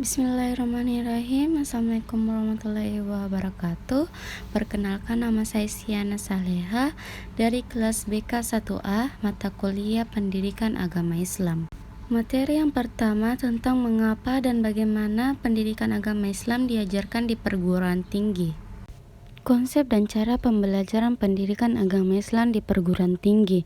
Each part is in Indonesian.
Bismillahirrahmanirrahim. Assalamualaikum warahmatullahi wabarakatuh. Perkenalkan, nama saya Siana Saleha dari kelas BK 1A, mata kuliah Pendidikan Agama Islam. Materi yang pertama tentang mengapa dan bagaimana pendidikan agama Islam diajarkan di perguruan tinggi. Konsep dan cara pembelajaran pendidikan agama Islam di perguruan tinggi.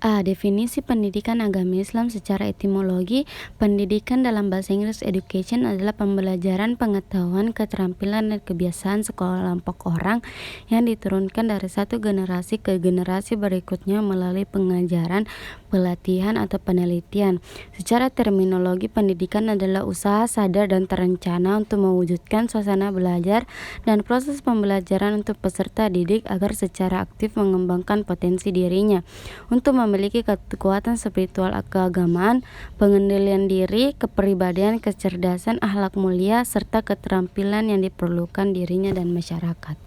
A. Definisi pendidikan agama Islam secara etimologi. Pendidikan dalam bahasa Inggris education adalah pembelajaran, pengetahuan, keterampilan, dan kebiasaan sekelompok orang yang diturunkan dari satu generasi ke generasi berikutnya melalui pengajaran, pelatihan, atau penelitian. Secara terminologi, pendidikan adalah usaha sadar dan terencana untuk mewujudkan suasana belajar dan proses pembelajaran untuk peserta didik agar secara aktif mengembangkan potensi dirinya untuk memiliki kekuatan spiritual keagamaan, pengendalian diri, kepribadian, kecerdasan, akhlak mulia, serta keterampilan yang diperlukan dirinya dan masyarakat.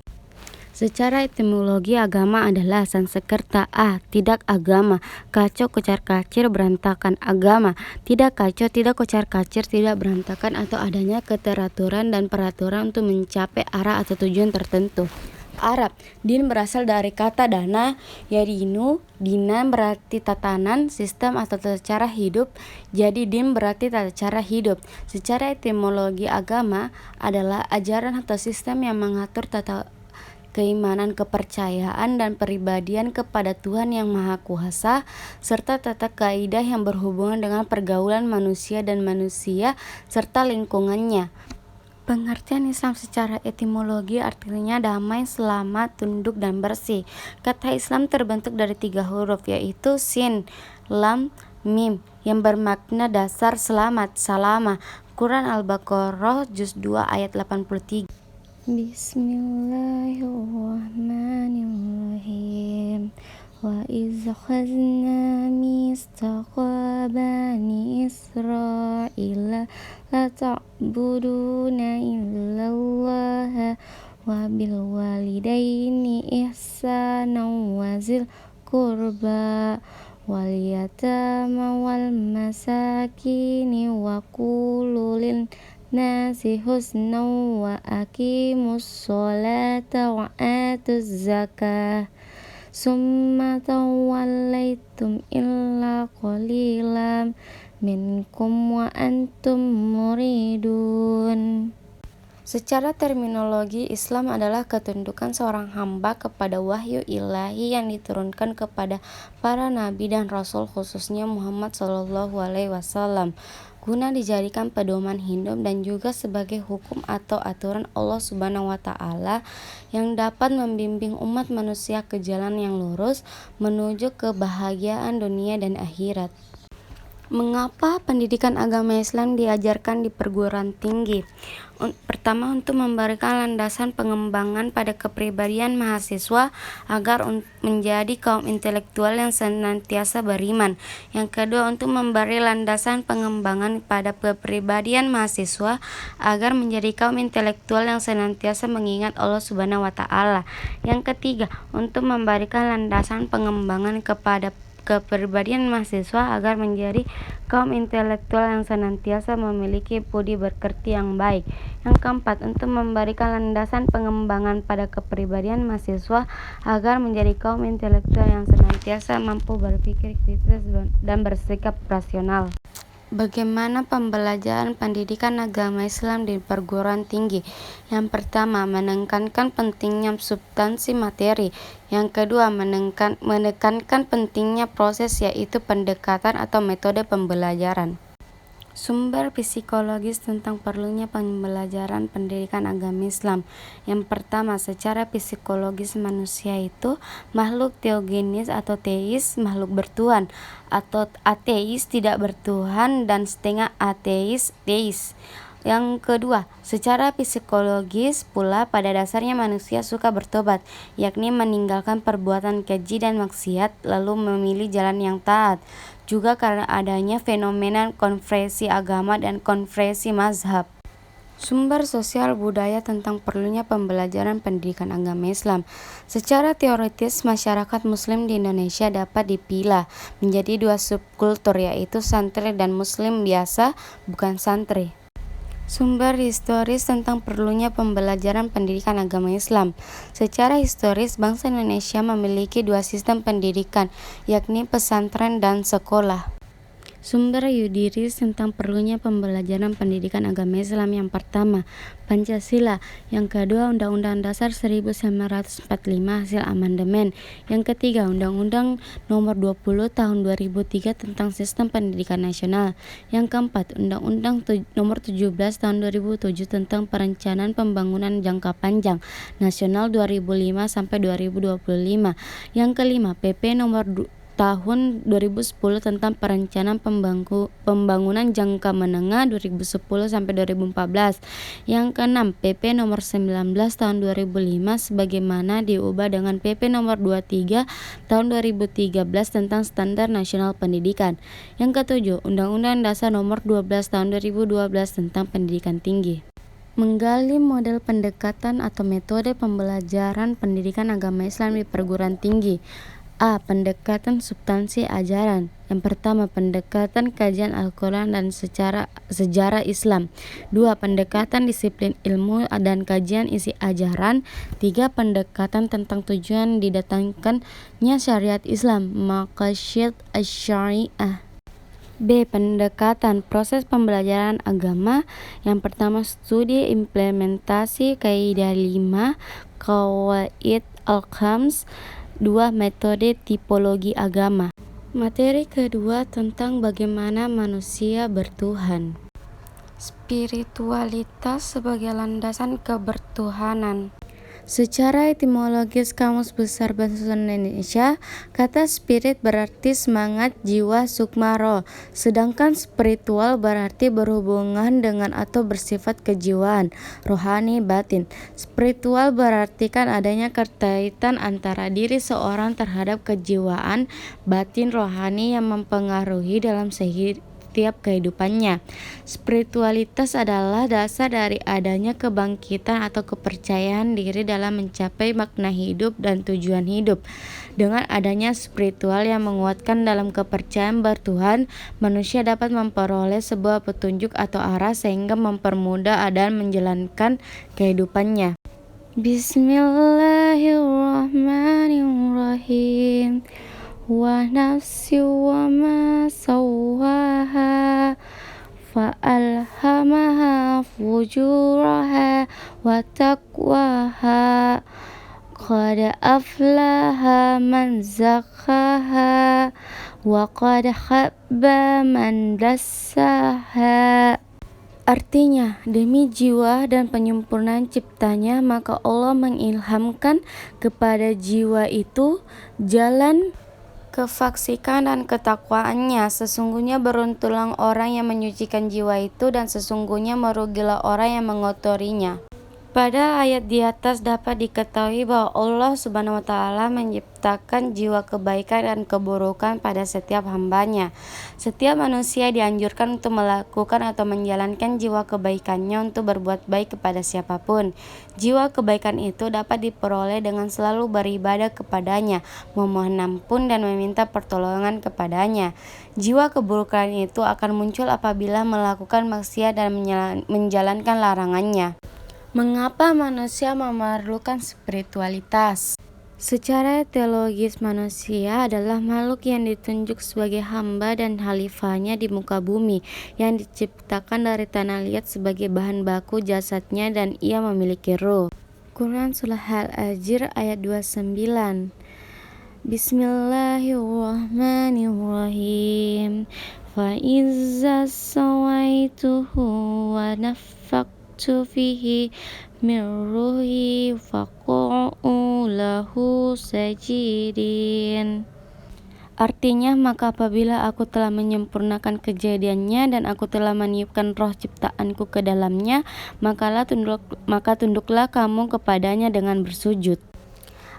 Secara etimologi, agama adalah Sanskerta. A. Tidak agama, kacau, kocar-kacir, berantakan. Agama, tidak kacau, tidak kocar-kacir, tidak berantakan, atau adanya keteraturan dan peraturan untuk mencapai arah atau tujuan tertentu. Arab, din berasal dari kata dana, yadinu, dinan berarti tatanan, sistem atau tata cara hidup, jadi din berarti tata cara hidup. Secara etimologi, agama adalah ajaran atau sistem yang mengatur tata keimanan, kepercayaan, dan peribadian kepada Tuhan yang Maha Kuasa, serta tata kaidah yang berhubungan dengan pergaulan manusia dan manusia, serta lingkungannya. Pengertian Islam secara etimologi artinya damai, selamat, tunduk, dan bersih. Kata Islam terbentuk dari 3 huruf, yaitu Sin, Lam, Mim, yang bermakna dasar, selamat, salama. Quran Al-Baqarah juz 2 ayat 83. Bismillahirrahmanirrahim. Wa iz akhadna mitsaqa bani Israila la ta'buduna illallah wa bil walidaini ihsana wa zil qurba wal yatama wal masakini wa qulu lin nasi husna wa aqimus sholata wa atuz zakah summa tawallaitum illa qalilan minkum wa antum muridun. Secara terminologi, Islam adalah ketundukan seorang hamba kepada wahyu ilahi yang diturunkan kepada para nabi dan rasul, khususnya Muhammad SAW, guna dijadikan pedoman hidup dan juga sebagai hukum atau aturan Allah Subhanahu wa Ta'ala yang dapat membimbing umat manusia ke jalan yang lurus menuju kebahagiaan dunia dan akhirat. Mengapa pendidikan agama Islam diajarkan di perguruan tinggi? Pertama, untuk memberikan landasan pengembangan pada kepribadian mahasiswa agar menjadi kaum intelektual yang senantiasa beriman. Yang kedua, untuk memberi landasan pengembangan pada kepribadian mahasiswa agar menjadi kaum intelektual yang senantiasa mengingat Allah Subhanahu wa Ta'ala. Yang ketiga, untuk memberikan landasan pengembangan kepada kepribadian mahasiswa agar menjadi kaum intelektual yang senantiasa memiliki budi pekerti yang baik. Yang keempat, untuk memberikan landasan pengembangan pada kepribadian mahasiswa agar menjadi kaum intelektual yang senantiasa mampu berpikir kritis dan bersikap rasional. Bagaimana pembelajaran pendidikan agama Islam di perguruan tinggi? Yang pertama, menekankan pentingnya substansi materi. Yang kedua, menekankan pentingnya proses, yaitu pendekatan atau metode pembelajaran. Sumber psikologis tentang perlunya pembelajaran pendidikan agama Islam. Yang pertama, secara psikologis manusia itu makhluk teogenis atau teis, makhluk bertuhan, atau ateis, tidak bertuhan, dan setengah ateis, teis. Yang kedua, secara psikologis pula pada dasarnya manusia suka bertobat, yakni meninggalkan perbuatan keji dan maksiat lalu memilih jalan yang taat. Juga karena adanya fenomena konversi agama dan konversi mazhab. Sumber sosial budaya tentang perlunya pembelajaran pendidikan agama Islam. Secara teoritis, masyarakat Muslim di Indonesia dapat dipilah menjadi 2 subkultur, yaitu santri dan Muslim biasa, bukan santri. Sumber historis tentang perlunya pembelajaran pendidikan agama Islam. Secara historis, bangsa Indonesia memiliki dua sistem pendidikan, yakni pesantren dan sekolah. Sumber yudiris tentang perlunya pembelajaran pendidikan agama Islam: yang pertama, Pancasila; yang kedua, Undang-Undang Dasar 1945 hasil amandemen; yang ketiga, Undang-Undang Nomor 20 Tahun 2003 tentang Sistem Pendidikan Nasional; yang keempat, Undang-Undang Nomor 17 Tahun 2007 tentang Perencanaan Pembangunan Jangka Panjang Nasional 2005 sampai 2025; yang kelima, PP Nomor Tahun 2010 tentang Perencanaan Pembangunan Jangka Menengah 2010 sampai 2014; yang keenam, PP Nomor 19 Tahun 2005 sebagaimana diubah dengan PP Nomor 23 Tahun 2013 tentang Standar Nasional Pendidikan; yang ketujuh, Undang-Undang Dasar Nomor 12 Tahun 2012 tentang Pendidikan Tinggi. Menggali model pendekatan atau metode pembelajaran pendidikan agama Islam di perguruan tinggi. A. Pendekatan substansi ajaran. Yang pertama, pendekatan kajian Al-Quran dan sejarah Islam. 2. Pendekatan disiplin ilmu dan kajian isi ajaran. 3. Pendekatan tentang tujuan didatangkannya syariat Islam, maqasid asy-syariah. B. Pendekatan proses pembelajaran agama. Yang pertama, studi implementasi kaidah 5 qawaid al-khams. 2. Metode tipologi agama. Materi kedua tentang bagaimana manusia bertuhan. Spiritualitas sebagai landasan kebertuhanan. Secara etimologis Kamus Besar Bahasa Indonesia, kata spirit berarti semangat, jiwa, sukma, roh. Sedangkan spiritual berarti berhubungan dengan atau bersifat kejiwaan, rohani, batin. Spiritual berarti kan adanya keterkaitan antara diri seorang terhadap kejiwaan, batin, rohani yang mempengaruhi dalam setiap kehidupannya. Spiritualitas adalah dasar dari adanya kebangkitan atau kepercayaan diri dalam mencapai makna hidup dan tujuan hidup. Dengan adanya spiritual yang menguatkan dalam kepercayaan bertuhan, manusia dapat memperoleh sebuah petunjuk atau arah sehingga mempermudah dan menjalankan kehidupannya. Bismillahirrahmanirrahim. Wa nafsi wa ma sawwaha fa'alhamaha fujuraha wa taqwaha qad aflaha man zakkaha wa qad khaba man dassaha. Artinya, demi jiwa dan penyempurnaan ciptanya, maka Allah mengilhamkan kepada jiwa itu jalan kefaksikan dan ketakwaannya. Sesungguhnya beruntunglah orang yang menyucikan jiwa itu, dan sesungguhnya merugilah orang yang mengotorinya. Pada ayat di atas dapat diketahui bahwa Allah Subhanahu wa Ta'ala menciptakan jiwa kebaikan dan keburukan pada setiap hambanya. Setiap manusia dianjurkan untuk melakukan atau menjalankan jiwa kebaikannya untuk berbuat baik kepada siapapun. Jiwa kebaikan itu dapat diperoleh dengan selalu beribadah kepadanya, memohon ampun dan meminta pertolongan kepadanya. Jiwa keburukan itu akan muncul apabila melakukan maksiat dan menjalankan larangannya. Mengapa manusia memerlukan spiritualitas? Secara teologis, manusia adalah makhluk yang ditunjuk sebagai hamba dan khalifahnya di muka bumi, yang diciptakan dari tanah liat sebagai bahan baku jasadnya, dan ia memiliki ruh. Quran Surah Al-Hijr ayat 29. Bismillahirrahmanirrahim. Fa izza sawaituhu wa fihi min ruhi faqa'u lahu sajidin. Artinya, maka apabila aku telah menyempurnakan kejadiannya dan aku telah meniupkan roh ciptaanku ke dalamnya, maka tunduklah kamu kepadanya dengan bersujud.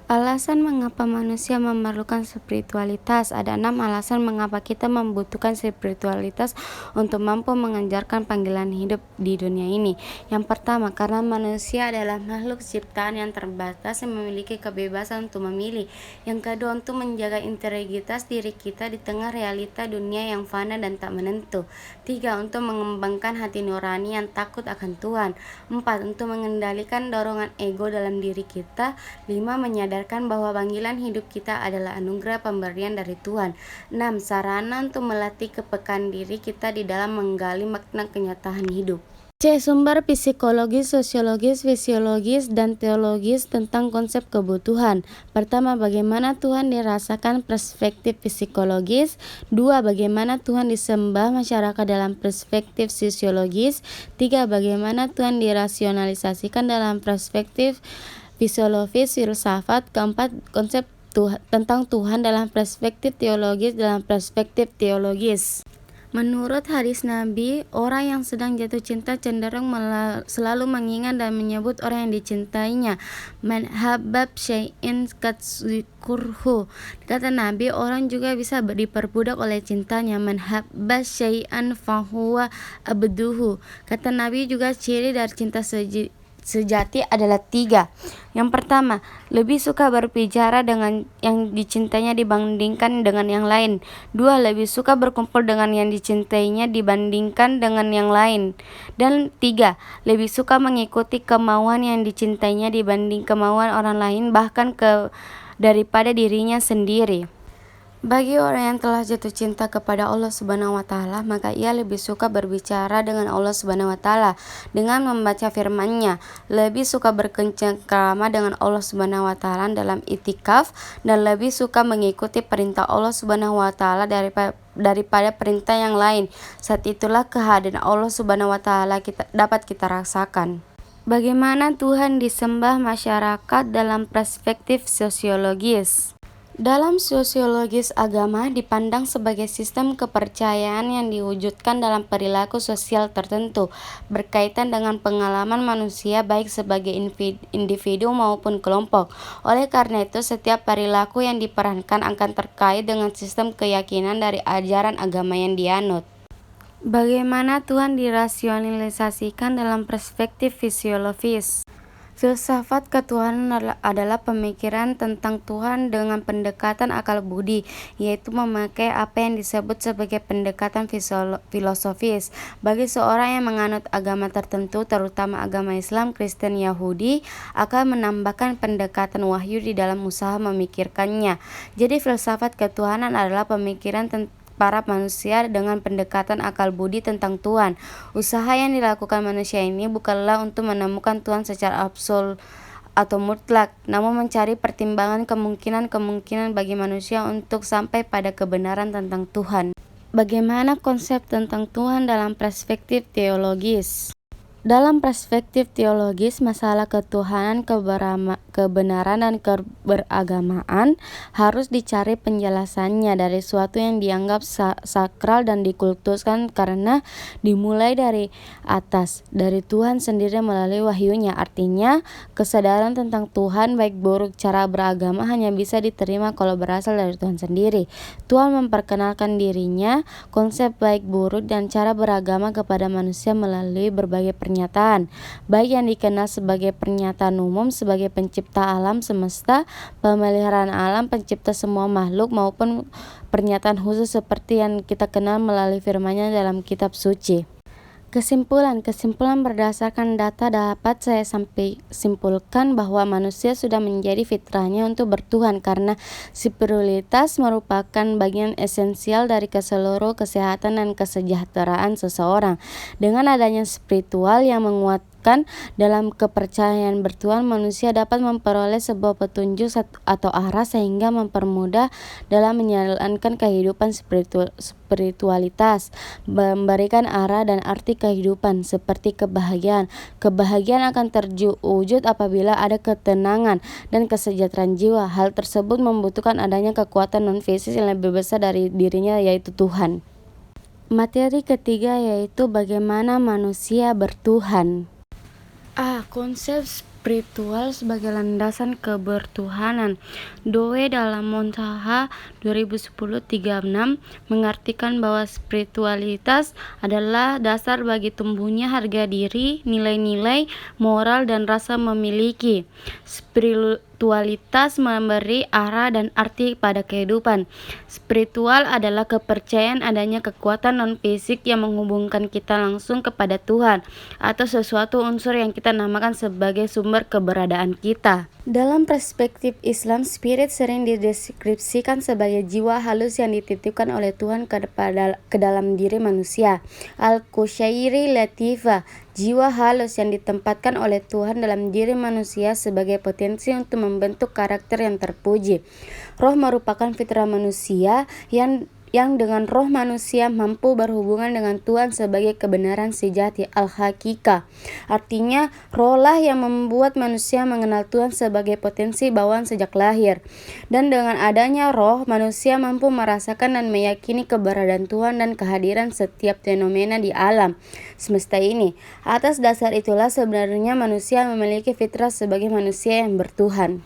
Alasan mengapa manusia memerlukan spiritualitas. Ada 6 alasan mengapa kita membutuhkan spiritualitas untuk mampu mengejarkan panggilan hidup di dunia ini. Yang pertama, karena manusia adalah makhluk ciptaan yang terbatas yang memiliki kebebasan untuk memilih. Yang kedua, untuk menjaga integritas diri kita di tengah realita dunia yang fana dan tak menentu. 3, untuk mengembangkan hati nurani yang takut akan Tuhan. 4, untuk mengendalikan dorongan ego dalam diri kita. 5, menyadarkan bahwa panggilan hidup kita adalah anugerah pemberian dari Tuhan. 6, sarana untuk melatih kepekaan diri kita di dalam menggali makna kenyataan hidup. C. Sumber psikologis, sosiologis, fisiologis, dan teologis tentang konsep kebutuhan. Pertama, bagaimana Tuhan dirasakan perspektif psikologis. 2, bagaimana Tuhan disembah masyarakat dalam perspektif sosiologis. 3, bagaimana Tuhan dirasionalisasikan dalam perspektif fisiologis filsafat. Keempat, konsep tentang Tuhan dalam perspektif teologis. Menurut hadis Nabi, orang yang sedang jatuh cinta cenderung selalu mengingat dan menyebut orang yang dicintainya. Man habbab syai'in katsukurhu. Kata Nabi, orang juga bisa diperbudak oleh cintanya. Man habba syai'an fahuwa abduhu. Kata Nabi juga ciri dari cinta sejati adalah 3. Yang pertama, lebih suka berbicara dengan yang dicintainya dibandingkan dengan yang lain. 2, lebih suka berkumpul dengan yang dicintainya dibandingkan dengan yang lain. Dan 3, lebih suka mengikuti kemauan yang dicintainya dibanding kemauan orang lain, bahkan daripada dirinya sendiri. Bagi orang yang telah jatuh cinta kepada Allah Subhanahu wa Ta'ala, maka ia lebih suka berbicara dengan Allah Subhanahu wa Ta'ala dengan membaca firman-Nya, lebih suka bercengkrama dengan Allah Subhanahu wa Ta'ala dalam itikaf, dan lebih suka mengikuti perintah Allah Subhanahu wa Ta'ala daripada perintah yang lain. Saat itulah kehadiran Allah Subhanahu wa Ta'ala dapat kita rasakan. Bagaimana Tuhan disembah masyarakat dalam perspektif sosiologis. Dalam sosiologis, agama dipandang sebagai sistem kepercayaan yang diwujudkan dalam perilaku sosial tertentu, berkaitan dengan pengalaman manusia baik sebagai individu maupun kelompok. Oleh karena itu, setiap perilaku yang diperankan akan terkait dengan sistem keyakinan dari ajaran agama yang dianut. Bagaimana Tuhan dirasionalisasikan dalam perspektif fisiologis. Filsafat ketuhanan adalah pemikiran tentang Tuhan dengan pendekatan akal budi, yaitu memakai apa yang disebut sebagai pendekatan filosofis. Bagi seorang yang menganut agama tertentu, terutama agama Islam, Kristen, Yahudi, akan menambahkan pendekatan wahyu di dalam usaha memikirkannya. Jadi filsafat ketuhanan adalah pemikiran para manusia dengan pendekatan akal budi tentang Tuhan. Usaha yang dilakukan manusia ini bukanlah untuk menemukan Tuhan secara absolut atau mutlak, namun mencari pertimbangan kemungkinan bagi manusia untuk sampai pada kebenaran tentang Tuhan. Bagaimana konsep tentang Tuhan dalam perspektif teologis? Dalam perspektif teologis, masalah ketuhanan, kebenaran, dan keberagamaan harus dicari penjelasannya dari sesuatu yang dianggap sakral dan dikultuskan karena dimulai dari atas, dari Tuhan sendiri melalui wahyunya. Artinya, kesadaran tentang Tuhan baik buruk cara beragama hanya bisa diterima kalau berasal dari Tuhan sendiri. Tuhan memperkenalkan dirinya, konsep baik buruk, dan cara beragama kepada manusia melalui berbagai pernyataan, baik yang dikenal sebagai pernyataan umum sebagai pencipta alam semesta, pemeliharaan alam, pencipta semua makhluk, maupun pernyataan khusus seperti yang kita kenal melalui firman-Nya dalam kitab suci. Kesimpulan berdasarkan data dapat saya simpulkan bahwa manusia sudah menjadi fitrahnya untuk bertuhan karena spiritualitas merupakan bagian esensial dari keseluruh kesehatan dan kesejahteraan seseorang. Dengan adanya spiritual yang menguatkan dalam kepercayaan bertuhan, manusia dapat memperoleh sebuah petunjuk atau arah sehingga mempermudah dalam menjalankan kehidupan spiritualitas, memberikan arah dan arti kehidupan seperti kebahagiaan. Kebahagiaan akan terwujud apabila ada ketenangan dan kesejahteraan jiwa. Hal tersebut membutuhkan adanya kekuatan non-fisik yang lebih besar dari dirinya, yaitu Tuhan. Materi ketiga yaitu bagaimana manusia bertuhan. Konsep spiritual sebagai landasan kebertuhanan. Doe dalam Montaha 2010-36 mengartikan bahwa spiritualitas adalah dasar bagi tumbuhnya harga diri, nilai-nilai, moral, dan rasa memiliki. Spiritualitas memberi arah dan arti pada kehidupan. Spiritual adalah kepercayaan adanya kekuatan non-fisik yang menghubungkan kita langsung kepada Tuhan atau sesuatu unsur yang kita namakan sebagai sumber keberadaan kita. Dalam perspektif Islam, spirit sering dideskripsikan sebagai jiwa halus yang dititipkan oleh Tuhan ke dalam diri manusia. Al-Qushairi Latifah, jiwa halus yang ditempatkan oleh Tuhan dalam diri manusia sebagai potensi untuk membentuk karakter yang terpuji. Roh merupakan fitrah manusia yang dengan roh manusia mampu berhubungan dengan Tuhan sebagai kebenaran sejati al-hakika. Artinya, rohlah yang membuat manusia mengenal Tuhan sebagai potensi bawaan sejak lahir. Dan dengan adanya roh, manusia mampu merasakan dan meyakini keberadaan Tuhan dan kehadiran setiap fenomena di alam semesta ini. Atas dasar itulah sebenarnya manusia memiliki fitrah sebagai manusia yang bertuhan.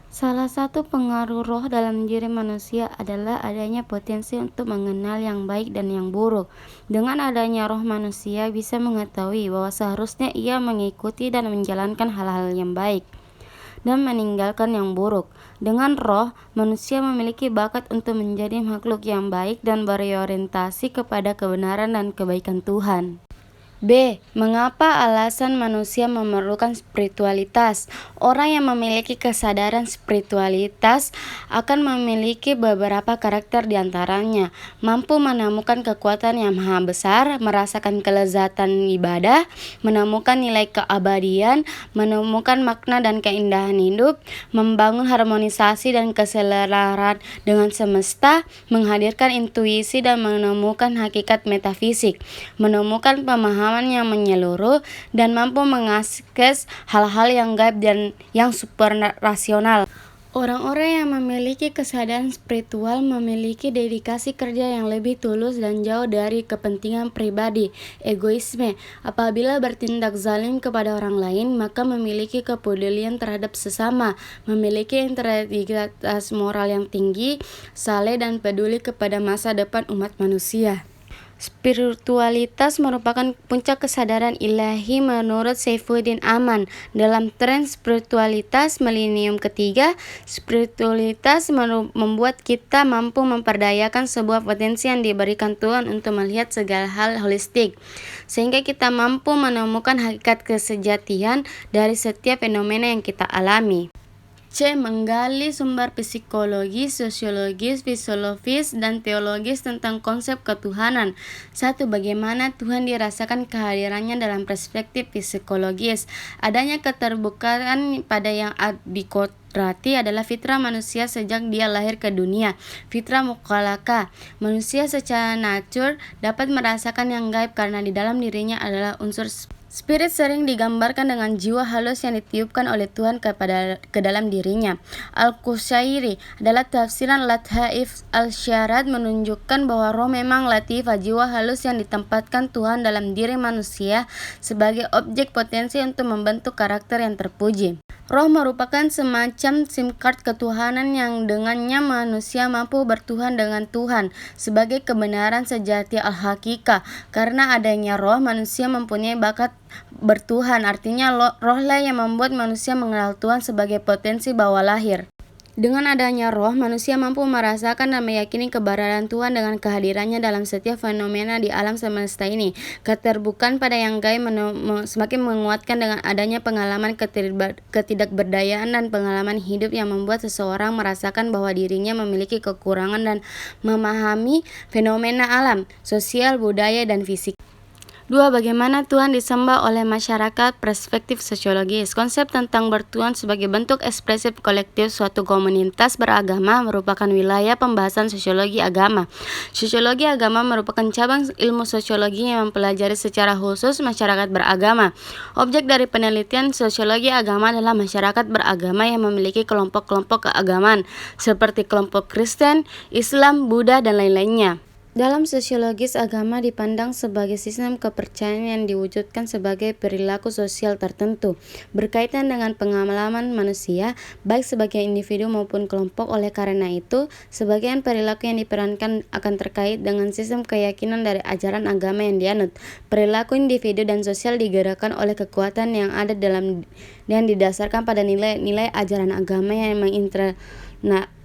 Salah satu pengaruh roh dalam diri manusia adalah adanya potensi untuk mengenal yang baik dan yang buruk. Dengan adanya roh, manusia bisa mengetahui bahwa seharusnya ia mengikuti dan menjalankan hal-hal yang baik dan meninggalkan yang buruk. Dengan roh, manusia memiliki bakat untuk menjadi makhluk yang baik dan berorientasi kepada kebenaran dan kebaikan Tuhan. B. Mengapa alasan manusia memerlukan spiritualitas? Orang yang memiliki kesadaran spiritualitas akan memiliki beberapa karakter diantaranya. Mampu menemukan kekuatan yang maha besar, merasakan kelezatan ibadah, menemukan nilai keabadian, menemukan makna dan keindahan hidup, membangun harmonisasi dan keselaraan dengan semesta, menghadirkan intuisi dan menemukan hakikat metafisik, menemukan pemahaman yang menyeluruh dan mampu mengakses hal-hal yang gaib dan yang suprarasional. Orang-orang yang memiliki kesadaran spiritual memiliki dedikasi kerja yang lebih tulus dan jauh dari kepentingan pribadi, egoisme. Apabila bertindak zalim kepada orang lain, maka memiliki kepedulian terhadap sesama, memiliki integritas moral yang tinggi, saleh dan peduli kepada masa depan umat manusia. Spiritualitas merupakan puncak kesadaran ilahi menurut Saifuddin Aman. Dalam tren spiritualitas milenium ketiga, spiritualitas membuat kita mampu memperdayakan sebuah potensi yang diberikan Tuhan untuk melihat segala hal holistik, sehingga kita mampu menemukan hakikat kesejatian dari setiap fenomena yang kita alami. C. Menggali sumber psikologis, sosiologis, filosofis, dan teologis tentang konsep ketuhanan. 1. Bagaimana Tuhan dirasakan kehadirannya dalam perspektif psikologis. Adanya keterbukaan pada yang dikodrati adalah fitrah manusia sejak dia lahir ke dunia. Fitrah mukhalaqah. Manusia secara natur dapat merasakan yang gaib karena di dalam dirinya adalah unsur spirit. Sering digambarkan dengan jiwa halus yang ditiupkan oleh Tuhan ke dalam dirinya. Al-Qushairi adalah tafsiran Lataif al-Syarad menunjukkan bahwa roh memang latifah, jiwa halus yang ditempatkan Tuhan dalam diri manusia sebagai objek potensi untuk membentuk karakter yang terpuji. Roh merupakan semacam SIM card ketuhanan yang dengannya manusia mampu bertuhan dengan Tuhan sebagai kebenaran sejati al-hakika. Karena adanya roh, manusia mempunyai bakat bertuhan. Artinya rohlah yang membuat manusia mengenal Tuhan sebagai potensi bawah lahir. Dengan adanya roh, manusia mampu merasakan dan meyakini keberadaan Tuhan dengan kehadirannya dalam setiap fenomena di alam semesta ini. Keterbukaan pada yang gaib semakin menguatkan dengan adanya pengalaman ketidakberdayaan dan pengalaman hidup yang membuat seseorang merasakan bahwa dirinya memiliki kekurangan dan memahami fenomena alam, sosial, budaya, dan fisik. 2. Bagaimana Tuhan disembah oleh masyarakat. Perspektif sosiologis. Konsep tentang bertuhan sebagai bentuk ekspresif kolektif suatu komunitas beragama merupakan wilayah pembahasan sosiologi agama. Sosiologi agama merupakan cabang ilmu sosiologi yang mempelajari secara khusus masyarakat beragama. Objek dari penelitian sosiologi agama adalah masyarakat beragama yang memiliki kelompok-kelompok keagamaan seperti kelompok Kristen, Islam, Buddha, dan lain-lainnya. Dalam sosiologis, agama dipandang sebagai sistem kepercayaan yang diwujudkan sebagai perilaku sosial tertentu, berkaitan dengan pengalaman manusia, baik sebagai individu maupun kelompok. Oleh karena itu, sebagian perilaku yang diperankan akan terkait dengan sistem keyakinan dari ajaran agama yang dianut. Perilaku individu dan sosial digerakkan oleh kekuatan yang ada dalam dan didasarkan pada nilai-nilai ajaran agama yang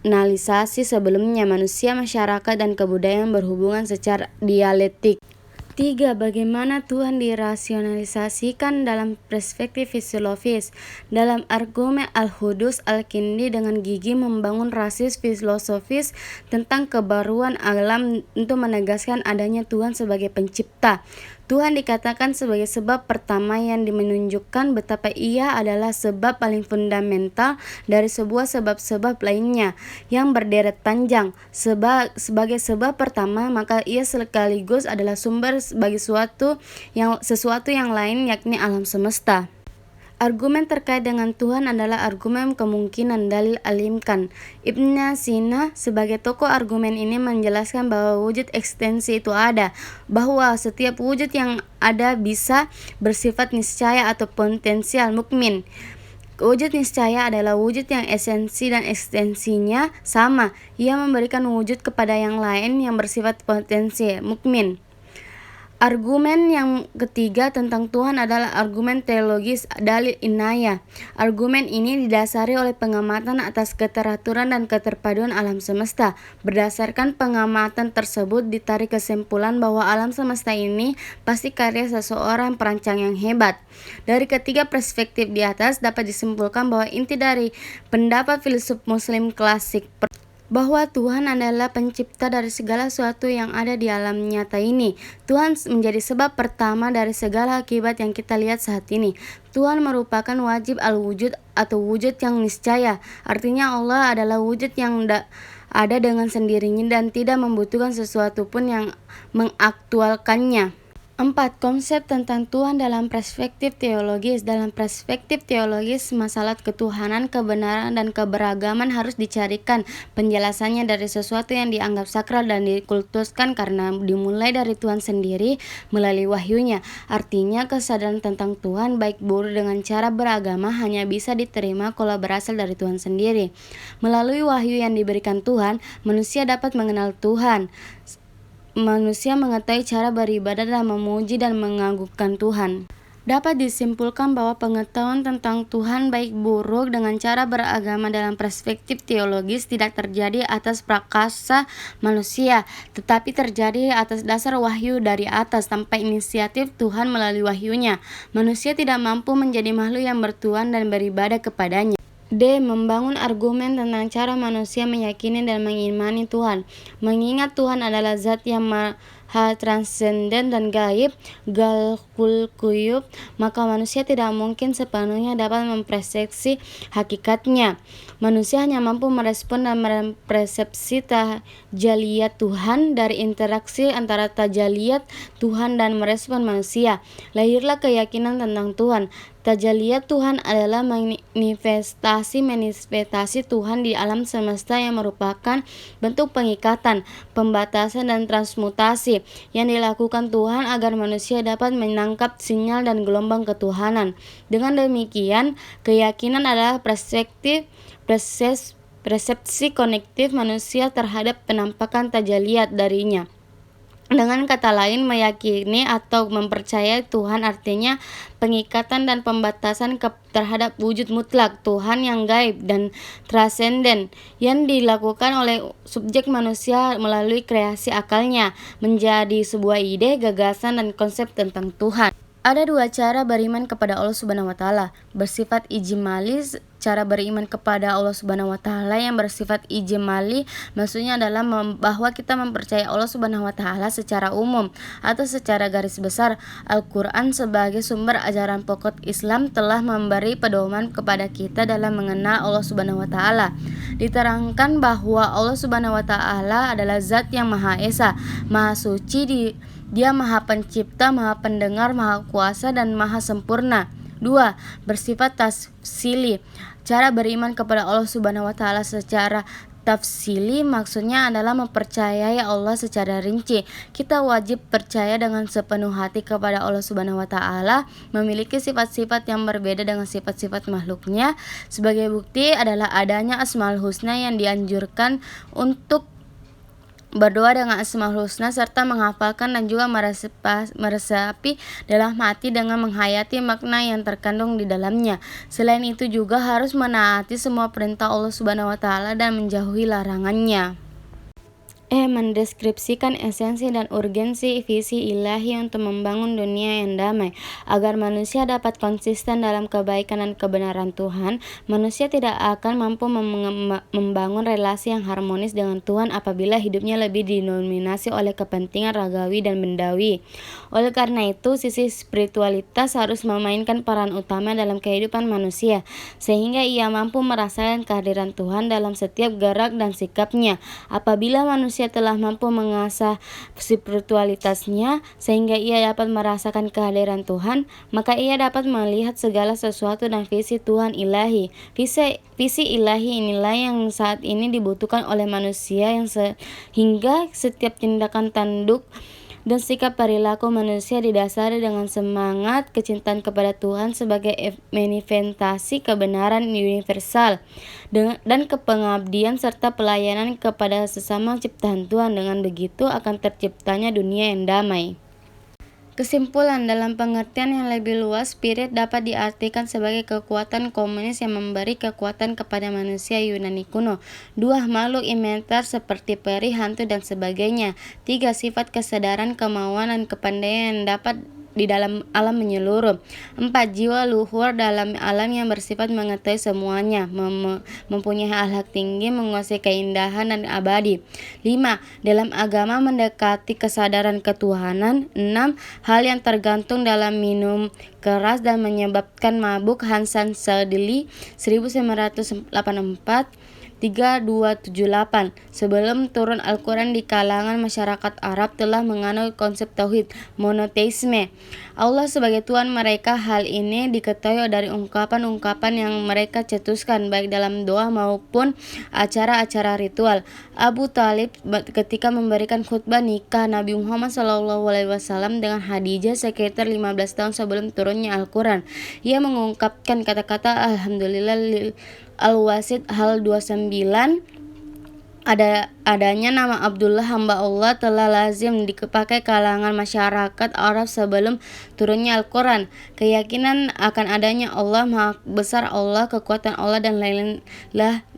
analisasi sebelumnya manusia, masyarakat, dan kebudayaan berhubungan secara dialektik. 3. Bagaimana Tuhan dirasionalisasikan dalam perspektif fisiologis. Dalam argumen Al-Hudus, Al-Kindi dengan gigih membangun rasis filosofis tentang kebaruan alam untuk menegaskan adanya Tuhan sebagai pencipta. Tuhan dikatakan sebagai sebab pertama yang menunjukkan betapa ia adalah sebab paling fundamental dari sebuah sebab-sebab lainnya yang berderet panjang. Sebagai sebab pertama, maka ia sekaligus adalah sumber bagi sesuatu yang lain, yakni alam semesta. Argumen terkait dengan Tuhan adalah argumen kemungkinan dalil alimkan. Ibn Sina sebagai tokoh argumen ini menjelaskan bahwa wujud ekstensi itu ada, bahwa setiap wujud yang ada bisa bersifat niscaya atau potensial mukmin. Wujud niscaya adalah wujud yang esensi dan ekstensinya sama. Ia memberikan wujud kepada yang lain yang bersifat potensi mukmin. Argumen yang ketiga tentang Tuhan adalah argumen teologis dalil inayah. Argumen ini didasari oleh pengamatan atas keteraturan dan keterpaduan alam semesta. Berdasarkan pengamatan tersebut ditarik kesimpulan bahwa alam semesta ini pasti karya seseorang perancang yang hebat. Dari ketiga perspektif di atas dapat disimpulkan bahwa inti dari pendapat filsuf muslim klasik bahwa Tuhan adalah pencipta dari segala sesuatu yang ada di alam nyata ini. Tuhan menjadi sebab pertama dari segala akibat yang kita lihat saat ini. Tuhan merupakan wajib al-wujud atau wujud yang niscaya. Artinya Allah adalah wujud yang ada dengan sendirinya dan tidak membutuhkan sesuatu pun yang mengaktualkannya. 4. Konsep tentang Tuhan dalam perspektif teologis. Dalam perspektif teologis, masalah ketuhanan, kebenaran, dan keberagaman harus dicarikan penjelasannya dari sesuatu yang dianggap sakral dan dikultuskan karena dimulai dari Tuhan sendiri melalui wahyunya. Artinya, kesadaran tentang Tuhan baik buruk dengan cara beragama hanya bisa diterima kalau berasal dari Tuhan sendiri. Melalui wahyu yang diberikan Tuhan, manusia dapat mengenal Tuhan. Manusia mengetahui cara beribadah dan memuji dan mengagungkan Tuhan. Dapat disimpulkan bahwa pengetahuan tentang Tuhan baik buruk dengan cara beragama dalam perspektif teologis tidak terjadi atas prakarsa manusia, tetapi terjadi atas dasar wahyu dari atas tanpa inisiatif Tuhan melalui wahyunya. Manusia tidak mampu menjadi makhluk yang bertuhan dan beribadah kepadanya. D. Membangun argumen tentang cara manusia meyakini dan mengimani Tuhan. Mengingat Tuhan adalah zat yang maha transenden dan gaib, galqul quyub, maka manusia tidak mungkin sepenuhnya dapat mempersepsi hakikatnya. Manusia hanya mampu merespon dan mempersepsi tajaliyat Tuhan dari interaksi antara tajaliyat Tuhan dan merespon manusia. Lahirlah keyakinan tentang Tuhan. Tajaliyat Tuhan adalah manifestasi Tuhan di alam semesta yang merupakan bentuk pengikatan, pembatasan, dan transmutasi yang dilakukan Tuhan agar manusia dapat menangkap sinyal dan gelombang ketuhanan. Dengan demikian, keyakinan adalah persepsi konektif manusia terhadap penampakan tajaliyat darinya. Dengan kata lain, meyakini atau mempercayai Tuhan artinya pengikatan dan pembatasan terhadap wujud mutlak Tuhan yang gaib dan transenden yang dilakukan oleh subjek manusia melalui kreasi akalnya menjadi sebuah ide, gagasan, dan konsep tentang Tuhan. Ada dua cara beriman kepada Allah Subhanahu wa Ta'ala, bersifat ijmali. Cara beriman kepada Allah Subhanahu wa Ta'ala yang bersifat ijmali maksudnya adalah bahwa kita mempercayai Allah Subhanahu wa Ta'ala secara umum atau secara garis besar. Al-Quran sebagai sumber ajaran pokok Islam telah memberi pedoman kepada kita dalam mengenal Allah Subhanahu wa Ta'ala. Diterangkan bahwa Allah Subhanahu wa Ta'ala adalah zat yang Maha Esa, Maha Suci, Dia Maha Pencipta, Maha Pendengar, Maha Kuasa, dan Maha Sempurna. 2. Bersifat tafsili. Cara beriman kepada Allah Subhanahu wa Ta'ala secara Tafsili maksudnya adalah mempercayai Allah secara rinci. Kita wajib percaya dengan sepenuh hati kepada Allah Subhanahu wa taala, memiliki sifat-sifat yang berbeda dengan sifat-sifat makhluknya. Sebagai bukti adalah adanya Asmaul Husna yang dianjurkan untuk berdoa dengan Asmaul Husna serta menghafalkan dan juga meresapi dalam hati dengan menghayati makna yang terkandung di dalamnya. Selain itu juga harus menaati semua perintah Allah Subhanahu wa taala dan menjauhi larangannya. Mendeskripsikan esensi dan urgensi visi ilahi untuk membangun dunia yang damai. Agar manusia dapat konsisten dalam kebaikan dan kebenaran Tuhan, manusia tidak akan mampu membangun relasi yang harmonis dengan Tuhan apabila hidupnya lebih didominasi oleh kepentingan ragawi dan bendawi. Oleh karena itu, sisi spiritualitas harus memainkan peran utama dalam kehidupan manusia, sehingga ia mampu merasakan kehadiran Tuhan dalam setiap gerak dan sikapnya. Apabila manusia telah mampu mengasah spiritualitasnya sehingga ia dapat merasakan kehadiran Tuhan, maka ia dapat melihat segala sesuatu dan visi Tuhan ilahi. Visi ilahi inilah yang saat ini dibutuhkan oleh manusia yang sehingga setiap tindakan tanduk dan sikap perilaku manusia didasari dengan semangat kecintaan kepada Tuhan sebagai manifestasi kebenaran universal dan kepengabdian serta pelayanan kepada sesama ciptaan Tuhan. Dengan begitu akan terciptanya dunia yang damai. Kesimpulan, dalam pengertian yang lebih luas, spirit dapat diartikan sebagai kekuatan komunis yang memberi kekuatan kepada manusia Yunani kuno. 2. Makhluk immanenter seperti peri, hantu, dan sebagainya. 3. Sifat kesadaran, kemauan, dan kepandaian yang dapat di dalam alam menyeluruh. 4. Jiwa luhur dalam alam yang bersifat mengetahui semuanya, mempunyai akhlak tinggi, menguasai keindahan dan abadi. 5. Dalam agama mendekati kesadaran ketuhanan. 6. Hal yang tergantung dalam minum keras dan menyebabkan mabuk. Hasan Sadili 1984 3278. Sebelum turun Al-Quran di kalangan masyarakat Arab telah menganut konsep tauhid monoteisme Allah sebagai Tuhan mereka. Hal ini diketahui dari ungkapan-ungkapan yang mereka cetuskan baik dalam doa maupun acara-acara ritual. Abu Talib ketika memberikan khutbah nikah Nabi Muhammad SAW dengan Khadijah sekitar 15 tahun sebelum turunnya Al-Quran, ia mengungkapkan kata-kata Alhamdulillah Al-Wasid hal 29. Adanya nama Abdullah hamba Allah telah lazim dipakai kalangan masyarakat Arab sebelum turunnya Al-Quran. Keyakinan akan adanya Allah, Maha Besar Allah, kekuatan Allah, dan lain-lain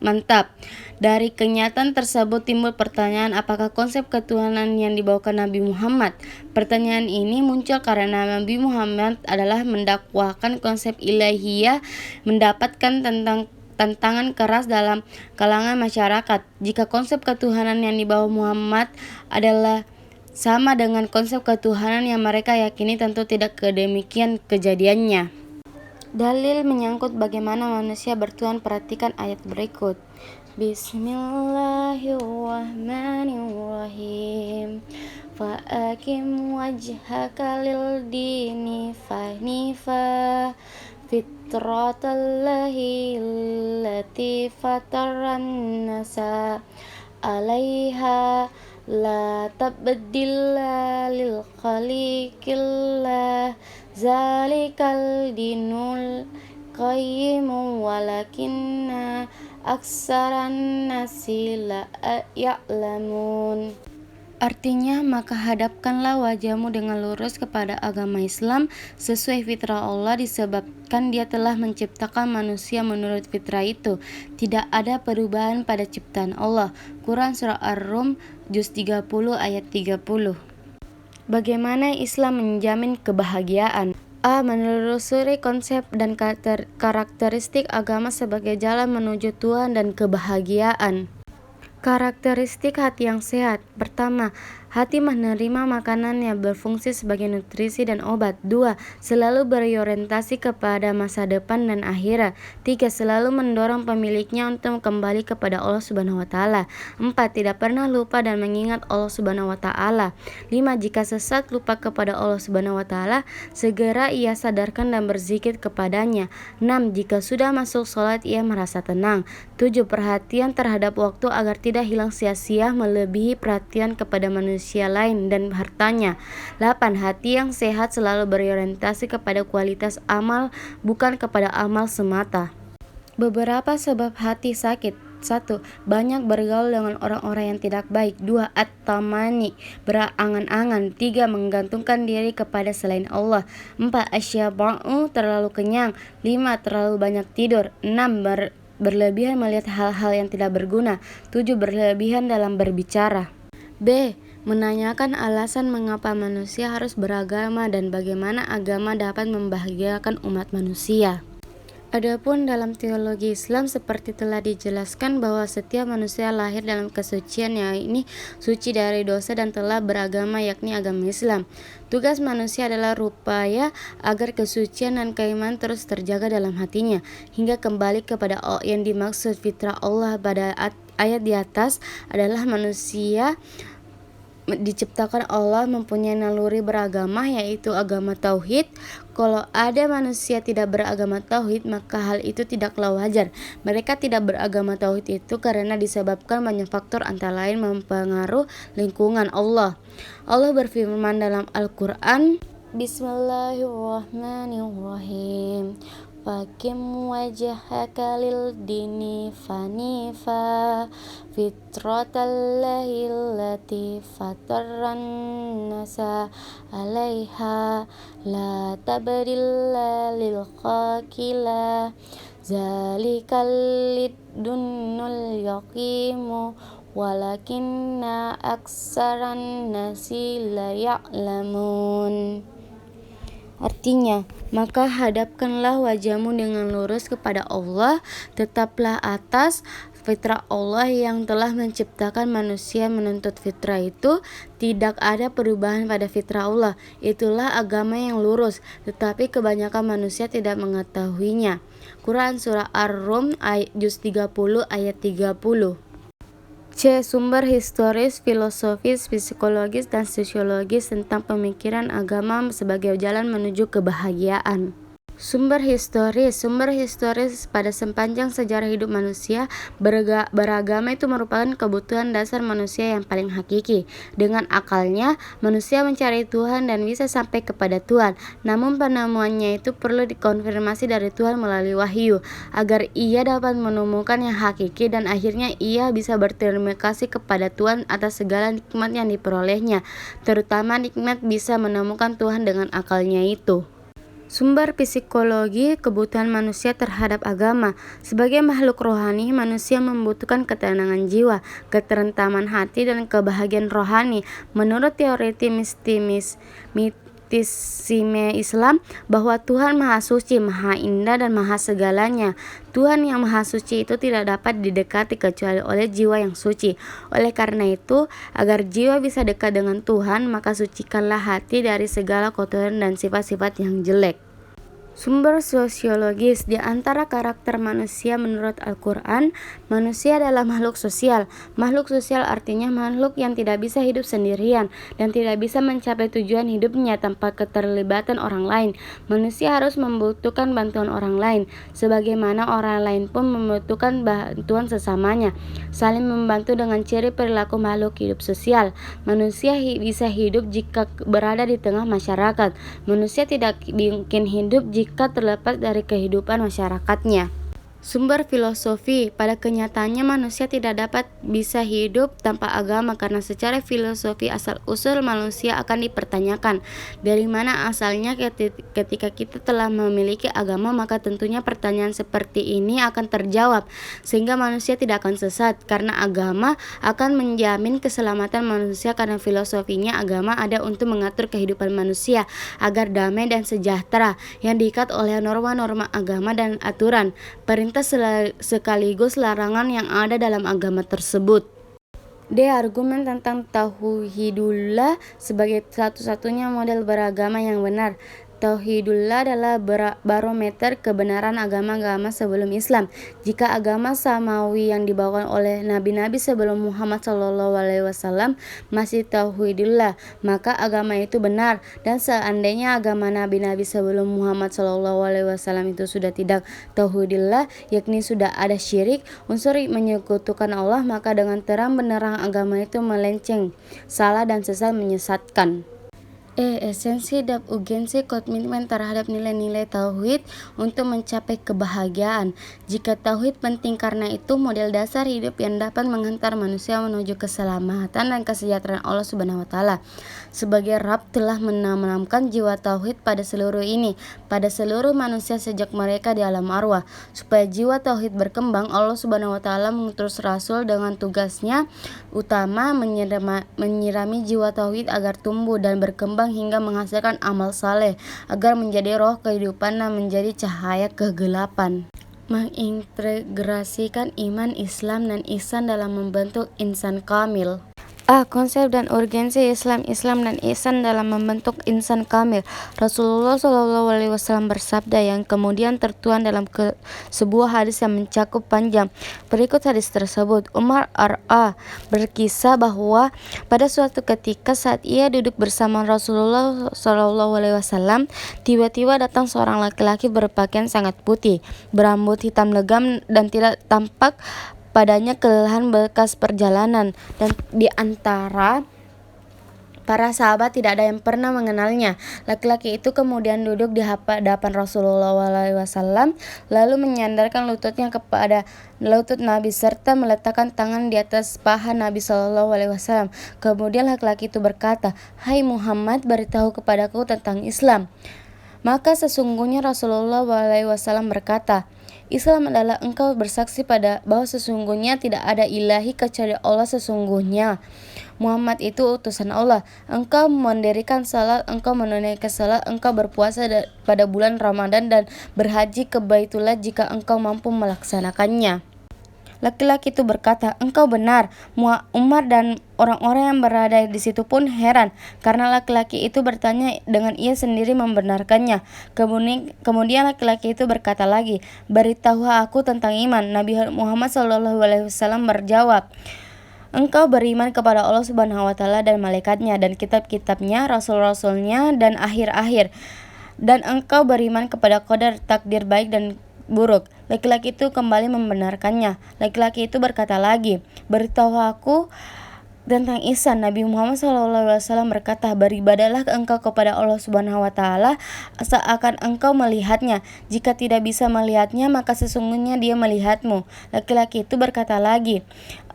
mantap. Dari kenyataan tersebut timbul pertanyaan, apakah konsep ketuhanan yang dibawakan Nabi Muhammad? Pertanyaan ini muncul karena Nabi Muhammad adalah mendakwakan konsep ilahiyah, mendapatkan tantangan keras dalam kalangan masyarakat. Jika konsep ketuhanan yang dibawa Muhammad adalah sama dengan konsep ketuhanan yang mereka yakini, tentu tidak demikian kejadiannya. Dalil menyangkut bagaimana manusia bertuhan. Perhatikan ayat berikut. Bismillahirrahmanirrahim. Fa'akim wajhaka lil dini fahnifa fitratallahi allati fataran nasa 'alaiha la tabdila lil khaliqillah zalikal dinul qayyim walakinna aksaran nasi la ya'lamun. Artinya, maka hadapkanlah wajahmu dengan lurus kepada agama Islam sesuai fitrah Allah, disebabkan Dia telah menciptakan manusia menurut fitrah itu. Tidak ada perubahan pada ciptaan Allah. Quran Surah Ar-Rum Juz 30 ayat 30. Bagaimana Islam menjamin kebahagiaan? A. Menelusuri konsep dan karakteristik agama sebagai jalan menuju Tuhan dan kebahagiaan. Karakteristik hati yang sehat. Pertama, Hati menerima makanan yang berfungsi sebagai nutrisi dan obat. 2. Selalu berorientasi kepada masa depan dan akhirat. 3. Selalu mendorong pemiliknya untuk kembali kepada Allah Subhanahu wa taala. 4. Tidak pernah lupa dan mengingat Allah Subhanahu wa taala. 5. Jika sesat lupa kepada Allah Subhanahu wa taala, segera ia sadarkan dan berzikir kepadanya. 6. Jika sudah masuk sholat ia merasa tenang. 7. Perhatian terhadap waktu agar tidak hilang sia-sia melebihi perhatian kepada manusia lain dan hartanya. 8. Hati yang sehat selalu berorientasi kepada kualitas amal, bukan kepada amal semata. Beberapa sebab hati sakit. 1. Banyak bergaul dengan orang-orang yang tidak baik. 2. At-tamani, berangan-angan. 3. Menggantungkan diri kepada selain Allah. 4. Asyaba'u, terlalu kenyang. 5. Terlalu banyak tidur. 6. Berlebihan melihat hal-hal yang tidak berguna. 7. Berlebihan dalam berbicara. B. Menanyakan alasan mengapa manusia harus beragama dan bagaimana agama dapat membahagiakan umat manusia. Adapun dalam teologi Islam seperti telah dijelaskan bahwa setiap manusia lahir dalam kesucian, yakni suci dari dosa dan telah beragama yakni agama Islam. Tugas manusia adalah rupaya agar kesucian dan keimanan terus terjaga dalam hatinya hingga kembali kepada yang dimaksud fitrah Allah pada ayat di atas adalah manusia diciptakan Allah mempunyai naluri beragama yaitu agama tauhid. Kalau ada manusia tidak beragama tauhid, maka hal itu tidaklah wajar. Mereka tidak beragama tauhid itu karena disebabkan banyak faktor, antara lain mempengaruhi lingkungan Allah. Allah berfirman dalam Al-Quran, Bismillahirrahmanirrahim. Faqim wajhaka lil dini fanifa fitratallahi allati fatarran nasa 'alaiha la tabdila lil khaqila zalikal lidunul yaqimu walakinna aksaran nasi la ya'lamun. Artinya, maka hadapkanlah wajahmu dengan lurus kepada Allah, tetaplah atas fitrah Allah yang telah menciptakan manusia. Menuntut fitrah itu tidak ada perubahan pada fitrah Allah. Itulah agama yang lurus, tetapi kebanyakan manusia tidak mengetahuinya. Quran Surah Ar-Rum juz 30 ayat 30. C. Sumber historis, filosofis, psikologis, dan sosiologis tentang pemikiran agama sebagai jalan menuju kebahagiaan. Sumber historis pada sepanjang sejarah hidup manusia, beragama itu merupakan kebutuhan dasar manusia yang paling hakiki. Dengan akalnya, manusia mencari Tuhan dan bisa sampai kepada Tuhan. Namun penemuannya itu perlu dikonfirmasi dari Tuhan melalui wahyu, agar ia dapat menemukan yang hakiki dan akhirnya ia bisa berterima kasih kepada Tuhan atas segala nikmat yang diperolehnya, terutama nikmat bisa menemukan Tuhan dengan akalnya itu. Sumber psikologi, kebutuhan manusia terhadap agama. Sebagai makhluk rohani, manusia membutuhkan ketenangan jiwa, keterentaman hati, dan kebahagiaan rohani. Menurut teori mistisisme Islam, bahwa Tuhan Maha Suci, Maha Indah, dan Maha segalanya. Tuhan yang Maha Suci itu tidak dapat didekati kecuali oleh jiwa yang suci. Oleh karena itu, agar jiwa bisa dekat dengan Tuhan, maka sucikanlah hati dari segala kotoran dan sifat-sifat yang jelek. Sumber sosiologis. Di antara karakter manusia menurut Al-Quran, manusia adalah makhluk sosial. Makhluk sosial artinya makhluk yang tidak bisa hidup sendirian dan tidak bisa mencapai tujuan hidupnya tanpa keterlibatan orang lain. Manusia harus membutuhkan bantuan orang lain, sebagaimana orang lain pun membutuhkan bantuan sesamanya. Saling membantu dengan ciri perilaku makhluk hidup sosial. Manusia bisa hidup jika berada di tengah masyarakat. Manusia tidak mungkin hidup jika terlepas dari kehidupan masyarakatnya. Sumber filosofi. Pada kenyataannya manusia tidak dapat bisa hidup tanpa agama karena secara filosofi asal-usul manusia akan dipertanyakan. Dari mana asalnya? Ketika kita telah memiliki agama, maka tentunya pertanyaan seperti ini akan terjawab, sehingga manusia tidak akan sesat, karena agama akan menjamin keselamatan manusia, karena filosofinya agama ada untuk mengatur kehidupan manusia agar damai dan sejahtera, yang diikat oleh norma-norma agama dan aturan, perintah sekaligus larangan yang ada dalam agama tersebut. D. Argumen tentang tauhidullah sebagai satu-satunya model beragama yang benar. Tauhidullah adalah barometer kebenaran agama-agama sebelum Islam. Jika agama samawi yang dibawakan oleh nabi-nabi sebelum Muhammad SAW masih tauhidullah, maka agama itu benar. Dan seandainya agama nabi-nabi sebelum Muhammad SAW itu sudah tidak tauhidullah, yakni sudah ada syirik, unsur menyekutukan Allah, maka dengan terang benderang agama itu melenceng, salah dan sesat, menyesatkan. Esensi dan urgensi komitmen terhadap nilai-nilai tauhid untuk mencapai kebahagiaan. Jika tauhid penting karena itu model dasar hidup yang dapat menghantar manusia menuju keselamatan dan kesejahteraan Allah Subhanahu wa taala. Sebagai Rabb telah menanamkan jiwa tauhid pada seluruh manusia sejak mereka di alam arwah. Supaya jiwa tauhid berkembang, Allah Subhanahu wa taala mengutus Rasul dengan tugasnya utama menyirami jiwa tauhid agar tumbuh dan berkembang hingga menghasilkan amal saleh, agar menjadi roh kehidupan dan menjadi cahaya kegelapan. Mengintegrasikan iman, Islam, dan ihsan dalam membentuk insan kamil. Konsep dan urgensi Islam dan ihsan dalam membentuk insan kamil. Rasulullah SAW bersabda yang kemudian tertuang dalam sebuah hadis yang mencakup panjang. Berikut hadis tersebut. Umar R.A. berkisah bahwa pada suatu ketika saat ia duduk bersama Rasulullah SAW, tiba-tiba datang seorang laki-laki berpakaian sangat putih, berambut hitam legam dan tidak tampak padanya kelelahan bekas perjalanan, dan di antara para sahabat tidak ada yang pernah mengenalnya. Laki-laki itu kemudian duduk di hadapan Rasulullah SAW, lalu menyandarkan lututnya kepada lutut Nabi serta meletakkan tangan di atas paha Nabi SAW. Kemudian laki-laki itu berkata, "Hai Muhammad, beritahu kepadaku tentang Islam." Maka sesungguhnya Rasulullah SAW berkata, "Islam adalah engkau bersaksi bahwa sesungguhnya tidak ada ilahi kecuali Allah, sesungguhnya Muhammad itu utusan Allah. Engkau mendirikan salat, engkau menunaikan salat, engkau berpuasa pada bulan Ramadan dan berhaji ke Baitullah jika engkau mampu melaksanakannya." Laki-laki itu berkata, "Engkau benar." Umar dan orang-orang yang berada di situ pun heran karena laki-laki itu bertanya dengan ia sendiri membenarkannya. Kemudian laki-laki itu berkata lagi, "Beritahu aku tentang iman." Nabi Muhammad SAW berjawab, "Engkau beriman kepada Allah Subhanahu wa taala dan malaikatnya dan kitab-kitabnya, rasul-rasulnya dan akhir-akhir. Dan engkau beriman kepada qadar, takdir baik dan buruk." Laki-laki itu kembali membenarkannya. Laki-laki itu berkata lagi, "Beritahu aku tentang ihsan." Nabi Muhammad SAW berkata, "Beribadahlah engkau kepada Allah Subhanahu wa taala seakan engkau melihatnya. Jika tidak bisa melihatnya, maka sesungguhnya dia melihatmu." Laki-laki itu berkata lagi,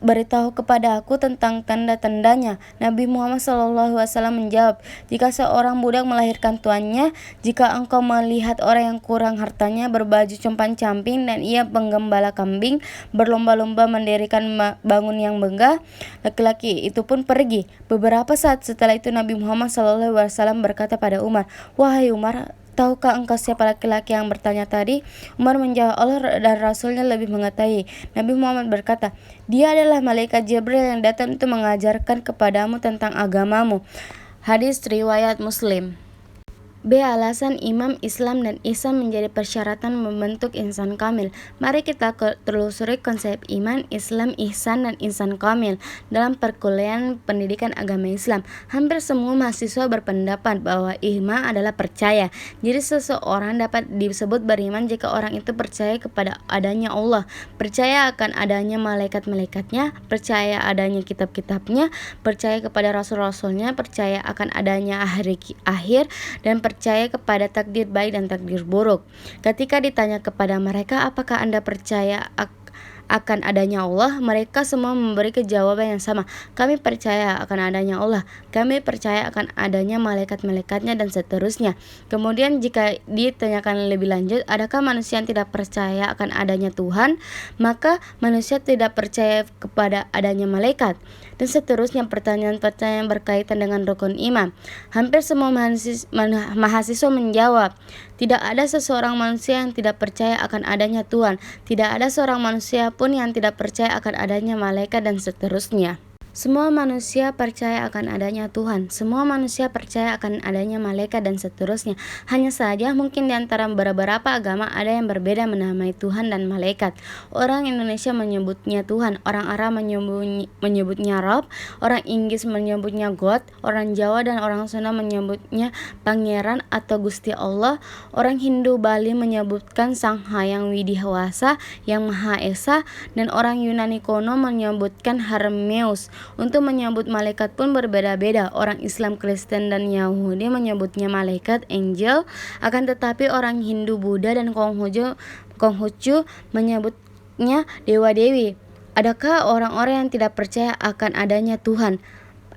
"Beritahu kepada aku tentang tanda-tandanya." Nabi Muhammad SAW menjawab, "Jika seorang budak melahirkan tuannya, jika engkau melihat orang yang kurang hartanya berbaju compang-camping dan ia penggembala kambing, berlomba-lomba mendirikan bangun yang megah, laki-laki itu pun pergi." Beberapa saat setelah itu Nabi Muhammad SAW berkata pada Umar, "Wahai Umar, tahukah engkau siapa laki-laki yang bertanya tadi?" Umar menjawab, "Allah dan Rasulnya lebih mengetahui." Nabi Muhammad berkata, "Dia adalah malaikat Jibril yang datang untuk mengajarkan kepadamu tentang agamamu." Hadis riwayat Muslim. B. Alasan iman, Islam, dan ihsan menjadi persyaratan membentuk insan kamil. Mari kita telusuri konsep iman, Islam, ihsan, dan insan kamil dalam perkuliahan pendidikan agama Islam. Hampir semua mahasiswa berpendapat bahwa iman adalah percaya. Jadi seseorang dapat disebut beriman jika orang itu percaya kepada adanya Allah, percaya akan adanya malaikat-malaikatnya, percaya adanya kitab-kitabnya, percaya kepada rasul-rasulnya, percaya akan adanya hari akhir, dan percaya kepada takdir baik dan takdir buruk. Ketika ditanya kepada mereka, "Apakah Anda percaya akan adanya Allah?" mereka semua memberi jawaban yang sama, "Kami percaya akan adanya Allah, kami percaya akan adanya malaikat-malaikatnya," dan seterusnya. Kemudian jika ditanyakan lebih lanjut, adakah manusia yang tidak percaya akan adanya Tuhan? Maka manusia tidak percaya kepada adanya malaikat, dan seterusnya. Pertanyaan-pertanyaan berkaitan dengan rukun iman. Hampir semua mahasiswa menjawab, "Tidak ada seseorang manusia yang tidak percaya akan adanya Tuhan. Tidak ada seorang manusia pun yang tidak percaya akan adanya malaikat," dan seterusnya. Semua manusia percaya akan adanya Tuhan. Semua manusia percaya akan adanya malaikat dan seterusnya. Hanya saja mungkin di antara beberapa agama ada yang berbeda menamai Tuhan dan malaikat. Orang Indonesia menyebutnya Tuhan, orang Arab menyebutnya Rob, orang Inggris menyebutnya God, orang Jawa dan orang Sunda menyebutnya Pangeran atau Gusti Allah, orang Hindu Bali menyebutkan Sang Hyang Widihwasa yang Maha Esa, dan orang Yunani kuno menyebutkan Hermes. Untuk menyebut malaikat pun berbeda-beda. Orang Islam, Kristen, dan Yahudi menyebutnya malaikat, angel. Akan tetapi orang Hindu, Buddha, dan Konghucu menyebutnya dewa-dewi. Adakah orang-orang yang tidak percaya akan adanya Tuhan?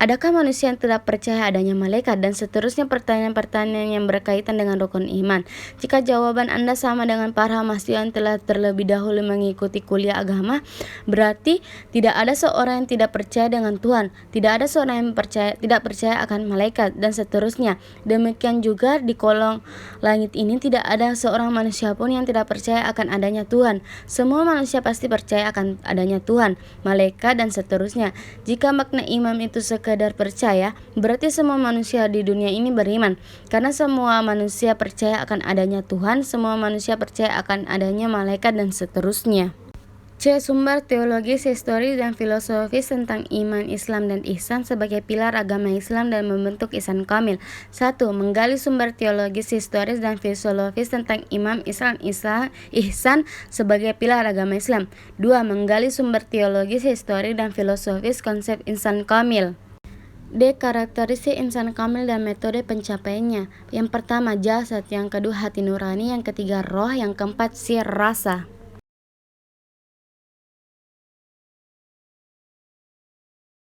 Adakah manusia yang tidak percaya adanya malaikat? Dan seterusnya pertanyaan-pertanyaan yang berkaitan dengan rukun iman. Jika jawaban Anda sama dengan para mahasiswa yang telah terlebih dahulu mengikuti kuliah agama, berarti tidak ada seorang yang tidak percaya dengan Tuhan, tidak ada seorang yang tidak percaya akan malaikat, dan seterusnya. Demikian juga di kolong langit ini tidak ada seorang manusia pun yang tidak percaya akan adanya Tuhan. Semua manusia pasti percaya akan adanya Tuhan, malaikat, dan seterusnya. Jika makna iman itu sekadar percaya, berarti semua manusia di dunia ini beriman. Karena semua manusia percaya akan adanya Tuhan, semua manusia percaya akan adanya malaikat, dan seterusnya. C. Sumber teologis, historis, dan filosofis tentang iman, Islam, dan ihsan sebagai pilar agama Islam dan membentuk ihsan kamil. 1. Menggali sumber teologis, historis, dan filosofis tentang iman, Islam, ihsan sebagai pilar agama Islam. 2. Menggali sumber teologis, historis, dan filosofis konsep ihsan kamil. D. Karakteristik insan kamil dan metode pencapaiannya. Yang pertama jasad, yang kedua hati nurani, yang ketiga roh, yang keempat sir rasa.